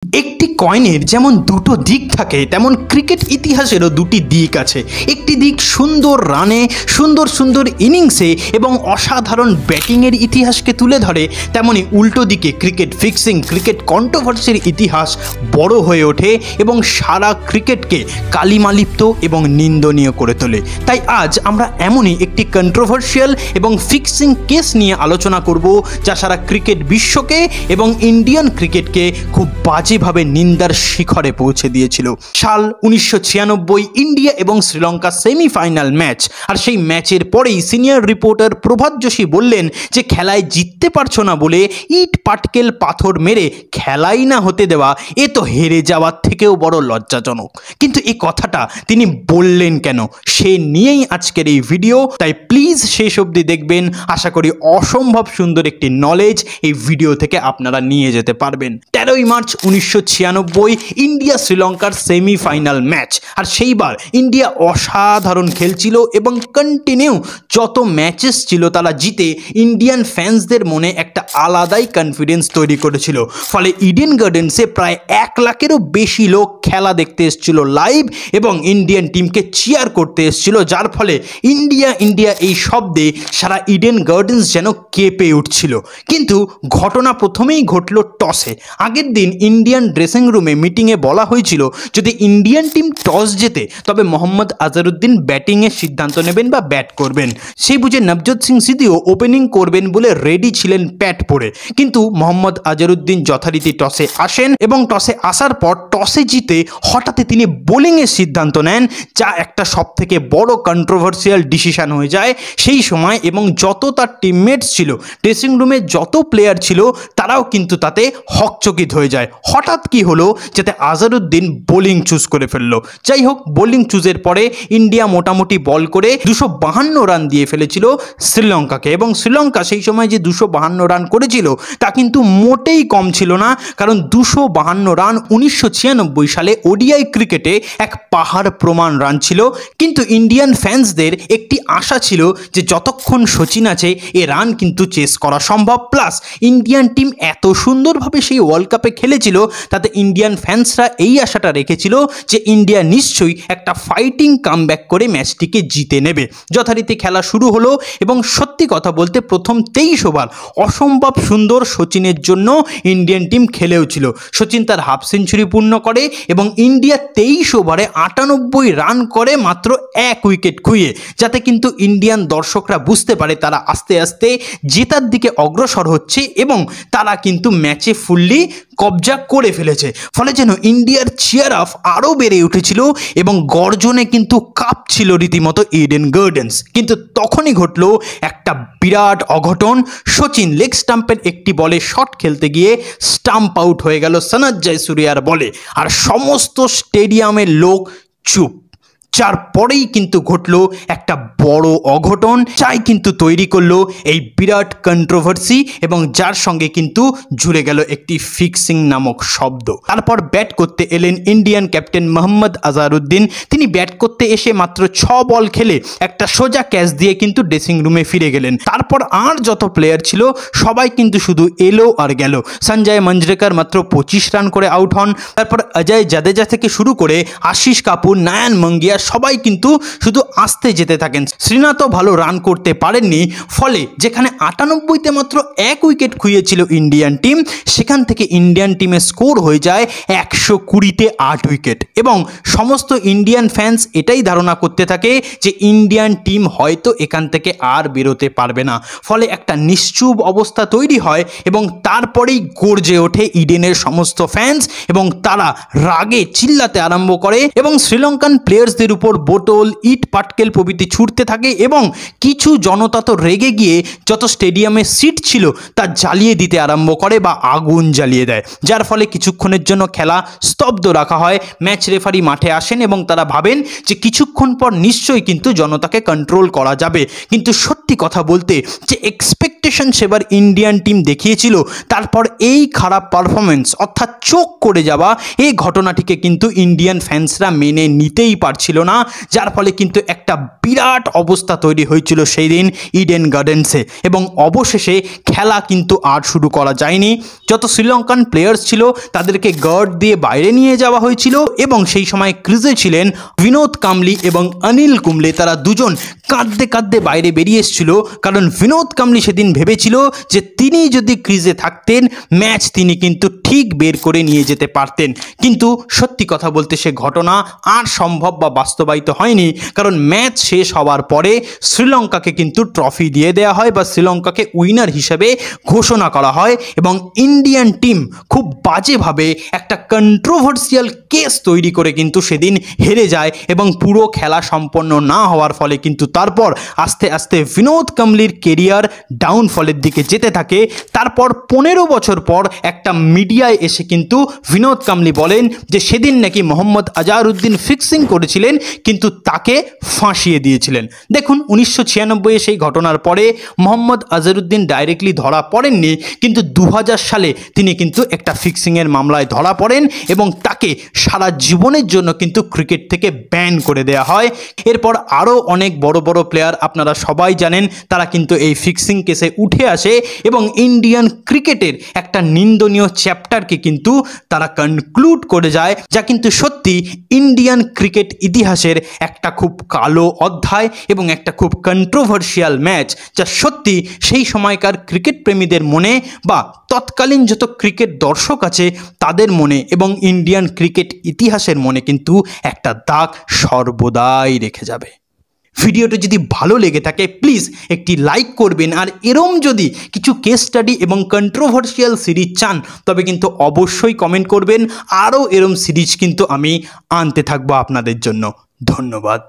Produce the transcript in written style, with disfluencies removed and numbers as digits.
একটি কয়েনের যেমন দুটো দিক থাকে তেমন ক্রিকেট ইতিহাসেরও দুটি দিক আছে। একটি দিক সুন্দর রানে, সুন্দর সুন্দর ইনিংসে এবং অসাধারণ ব্যাটিংয়ের ইতিহাসকে তুলে ধরে, তেমনি উল্টো দিকে ক্রিকেট ফিক্সিং, ক্রিকেট কন্ট্রোভার্সির ইতিহাস বড় হয়ে ওঠে এবং সারা ক্রিকেটকে কালিমালিপ্ত এবং নিন্দনীয় করে তোলে। তাই আজ আমরা এমনই একটি কন্ট্রোভার্সিয়াল এবং ফিক্সিং কেস নিয়ে আলোচনা করব, যা সারা ক্রিকেট বিশ্বকে এবং ইন্ডিয়ান ক্রিকেটকে খুব বাজেভাবে নিন্দার শিখরে পৌঁছে দিয়েছিল। সাল 1996 ইন্ডিয়া এবং শ্রীলঙ্কা সেমিফাইনাল ম্যাচ, আর সেই ম্যাচের পরেই সিনিয়র রিপোর্টার প্রভাত যোশী বললেন যে খেলায় জিততে পারছো না বলে ইট পাটকেল পাথর মেরে খেলাই না হতে দেওয়া এ তো হেরে যাওয়ার থেকেও বড় লজ্জাজনক। কিন্তু এই কথাটা তিনি বললেন কেন, সে নিয়েই আজকের এই ভিডিও, তাই প্লিজ শেষ অবধি দেখবেন। আশা করি অসম্ভব সুন্দর একটি নলেজ এই ভিডিও থেকে আপনারা নিয়ে যেতে পারবেন। 13 মার্চ 1996 ইন্ডিয়া শ্রীলঙ্কার সেমিফাইনাল ম্যাচ, আর সেইবার ইন্ডিয়া অসাধারণ খেলছিল এবং কন্টিনিউ যত ম্যাচেস ছিল তারা জিতে ইন্ডিয়ান ফ্যান্সদের মনে একটা আলাদাই কনফিডেন্স তৈরি করেছিল। ফলে ইডেন গার্ডেন্সে প্রায় 1 লাখেরও বেশি লোক খেলা দেখতে এসেছিল লাইভ এবং ইন্ডিয়ান টিমকে চিয়ার করতে এসেছিল, যার ফলে ইন্ডিয়া ইন্ডিয়া এই শব্দে সারা ইডেন গার্ডেন্স যেন কেঁপে উঠছিল। কিন্তু ঘটনা প্রথমেই ঘটল টসে। আগের দিন ইন্ডিয়ান ড্রেসিং রুমে মিটিংয়ে বলা হয়েছিল যদি ইন্ডিয়ান টিম টস জেতে তবে মোহাম্মদ আজহারউদ্দিন ব্যাটিংয়ের সিদ্ধান্ত নেবেন বা ব্যাট করবেন। সেই বুঝে নবজোৎ সিং সিদ্দিও ওপেনিং করবেন বলে রেডি ছিলেন প্যাট পরে, কিন্তু মোহাম্মদ আজহারউদ্দিন যথারীতি টসে আসেন এবং টসে আসার পর টসে জিতে হঠাৎ তিনি বোলিংয়ের সিদ্ধান্ত নেন, যা একটা সবথেকে বড় কন্ট্রোভার্সিয়াল ডিসিশন হয়ে যায় সেই সময়। এবং যত তার টিমমেটস ছিল, ড্রেসিং রুমে যত প্লেয়ার ছিল, তারাও কিন্তু তাতে হকচকিত হয়ে যায়। হঠাৎ কি হলো যাতে আজহারউদ্দিন বোলিং চুজ করে ফেললো। যাই হোক, বোলিং চুজের পরে ইন্ডিয়া মোটামুটি বল করে 252 রান দিয়ে ফেলেছিল শ্রীলঙ্কাকে, এবং শ্রীলঙ্কা সেই সময় যে 252 রান করেছিল তা কিন্তু মোটেই কম ছিল না, কারণ 252 রান 1996 সালে ওডিআই ক্রিকেটে এক পাহাড় প্রমাণ রান ছিল। কিন্তু ইন্ডিয়ান ফ্যান্সদের একটি আশা ছিল যে যতক্ষণ সচিন আছে এ রান কিন্তু চেস করা সম্ভব, প্লাস ইন্ডিয়ান টিম এত সুন্দরভাবে সেই ওয়ার্ল্ড কাপে খেলেছিল তাতে ইন্ডিয়ান ফ্যান্সরা এই আশাটা রেখেছিল যে ইন্ডিয়া নিশ্চয়ই একটা ফাইটিং কামব্যাক করে ম্যাচটিকে জিতে নেবে। যথারীতি খেলা শুরু হলো এবং সত্যি কথা বলতে প্রথম 23 ওভার অসম্ভব সুন্দর সচিনের জন্য ইন্ডিয়ান টিম খেলেও ছিল। সচিন তার হাফ সেঞ্চুরি পূর্ণ করে এবং ইন্ডিয়া 23 ওভারে 98 রান করে মাত্র 1 উইকেট খুইয়ে, যাতে কিন্তু ইন্ডিয়ান দর্শকরা বুঝতে পারে তারা আস্তে আস্তে জেতার দিকে অগ্রসর হচ্ছে এবং তারা কিন্তু ম্যাচে ফুললি কবজা করে ফেলেছে। ফলে যেন ইন্ডিয়ার চিয়ার অফ আরও বেড়ে উঠেছিল এবং গর্জনে কিন্তু কাঁপছিল রীতিমতো ইডেন গার্ডেন্স। কিন্তু তখনই ঘটল একটা বিরাট অঘটন। সচিন লেগ স্টাম্পের একটি বলে শট খেলতে গিয়ে স্টাম্প আউট হয়ে গেল সনাথ জয়সূরিয়ার বলে, আর সমস্ত স্টেডিয়ামের লোক চুপ। যার পরেই কিন্তু ঘটলো একটা বড় অঘটন, যাই কিন্তু তৈরি করলো এই বিরাট কন্ট্রোভার্সি এবং যার সঙ্গে কিন্তু জুড়ে গেল একটি ফিক্সিং নামক শব্দ। তারপর ব্যাট করতে এলেন ইন্ডিয়ান ক্যাপ্টেন মোহাম্মদ আজহারউদ্দিন। তিনি ব্যাট করতে এসে মাত্র 6 বল খেলে একটা সোজা ক্যাচ দিয়ে কিন্তু ড্রেসিং রুমে ফিরে গেলেন। তারপর আর যত প্লেয়ার ছিল সবাই কিন্তু শুধু এলো আর গেল। সঞ্জয় মঞ্জরেকর মাত্র 25 রান করে আউট হন। তারপর অজয় জাদেজা থেকে শুরু করে আশিস কাপুর, নয়ন মঙ্গিয়া সবাই কিন্তু শুধু আসতে যেতে থাকেন। শ্রীনাথও ভালো রান করতে পারেননি। ফলে যেখানে 98তে মাত্র 1 উইকেট খুইয়েছিল ইন্ডিয়ান টিম, সেখান থেকে ইন্ডিয়ান টিমের স্কোর হয়ে যায় 120তে 8 উইকেট। এবং সমস্ত ইন্ডিয়ান ফ্যান্স এটাই ধারণা করতে থাকে যে ইন্ডিয়ান টিম হয়তো এখান থেকে আর বেরোতে পারবে না। ফলে একটা নিশ্চুপ অবস্থা তৈরি হয় এবং তারপরেই গর্জে ওঠে ইডেনের সমস্ত ফ্যান্স এবং তারা রাগে চিল্লাতে আরম্ভ করে এবং শ্রীলঙ্কান প্লেয়ার্সদের উপর বোতল, ইট পাটকেল প্রভৃতি ছুটতে থাকে এবং কিছু জনতা তো রেগে গিয়ে যত স্টেডিয়ামে সিট ছিল তা জ্বালিয়ে দিতে আরম্ভ করে বা আগুন জ্বালিয়ে দেয়, যার ফলে কিছুক্ষণের জন্য খেলা স্তব্ধ রাখা হয়। ম্যাচ রেফারি মাঠে আসেন এবং তারা ভাবেন যে কিছুক্ষণ পর নিশ্চয়ই কিন্তু জনতাকে কন্ট্রোল করা যাবে। কিন্তু সত্যি কথা বলতে যে এক্সপেকটেশন সেবার ইন্ডিয়ান টিম দেখিয়েছিল, তারপর এই খারাপ পারফরমেন্স অর্থাৎ চোখ করে যাওয়া এই ঘটনাটিকে কিন্তু ইন্ডিয়ান ফ্যান্সরা মেনে নিতেই পারছিল না, যার ফলে কিন্তু একটা বিরাট অবস্থা তৈরি হয়েছিল সেই দিন ইডেন গার্ডেন্সে। এবং অবশেষে খেলা কিন্তু আর শুরু করা যায়নি। যত শ্রীলঙ্কান প্লেয়ার্স ছিল তাদেরকে গার্ড দিয়ে বাইরে নিয়ে যাওয়া হয়েছিল এবং সেই সময় ক্রিজে ছিলেন বিনোদ কাম্বলি এবং অনিল কুম্বলে। তারা দুজন কাঁদতে কাঁদতে বাইরে বেরিয়ে এসেছিল, কারণ বিনোদ কাম্বলি সেদিন ভেবেছিল যে তিনি যদি ক্রিজে থাকতেন ম্যাচ তিনি কিন্তু ঠিক বের করে নিয়ে যেতে পারতেন। কিন্তু সত্যি কথা বলতে সে ঘটনা আর সম্ভব বা বাস্তবায়িত হয়নি, কারণ ম্যাচ শেষ হওয়ার পরে শ্রীলঙ্কাকে কিন্তু ট্রফি দিয়ে দেওয়া হয় বা শ্রীলঙ্কাকে উইনার হিসেবে ঘোষণা করা হয়। এবং ইন্ডিয়ান টিম খুব বাজেভাবে একটা কন্ট্রোভার্সিয়াল কেস তৈরি করে কিন্তু সেদিন হেরে যায় এবং পুরো খেলা সম্পন্ন না হওয়ার ফলে কিন্তু তারপর আস্তে আস্তে বিনোদ কাম্বলির কেরিয়ার ডাউনফলের দিকে যেতে থাকে। তারপর 15 বছর পর একটা মিডিয়ায় এসে কিন্তু বিনোদ কাম্বলি বলেন যে সেদিন নাকি মোহাম্মদ আজহারউদ্দিন ফিক্সিং করেছিলেন কিন্তু তাকে ফাঁসিয়ে দিয়েছিলেন। দেখুন 1996 সেই ঘটনার পরে মোহাম্মদ আজহারউদ্দিন ডাইরেক্টলি ধরা পড়েননি, কিন্তু 2000 সালে তিনি কিন্তু একটা ফিক্সিংয়ের মামলায় ধরা পড়েন এবং তাকে সারা জীবনের জন্য কিন্তু ক্রিকেট থেকে ব্যান করে দেওয়া হয়। এরপর আরও অনেক বড় বড় প্লেয়ার আপনারা সবাই জানেন তারা কিন্তু এই ফিক্সিং কেসে উঠে আসে এবং ইন্ডিয়ান ক্রিকেটের একটা নিন্দনীয় চ্যাপ্টারকে কিন্তু তারা কনক্লুড করে যায়, যা কিন্তু সত্যি ইন্ডিয়ান ক্রিকেট ইতিহাসের একটা খুব কালো অধ্যায় এবং একটা খুব কন্ট্রোভার্সিয়াল ম্যাচ, যা সত্যি সেই সময়কার ক্রিকেট প্রেমীদের মনে বা তৎকালীন যত ক্রিকেট দর্শক আছে তাদের মনে এবং ইন্ডিয়ান ক্রিকেট ইতিহাসের মনে কিন্তু একটা দাগ সর্বদাই রেখে যাবে। ভিডিওটা যদি ভালো লেগে থাকে প্লিজ একটি লাইক করবেন, আর এরম যদি কিছু কেস স্টাডি এবং কন্ট্রোভার্সিয়াল সিরিজ চান তবে কিন্তু অবশ্যই কমেন্ট করবেন। আরও এরম সিরিজ কিন্তু আমি আনতে থাকবো আপনাদের জন্য। ধন্যবাদ।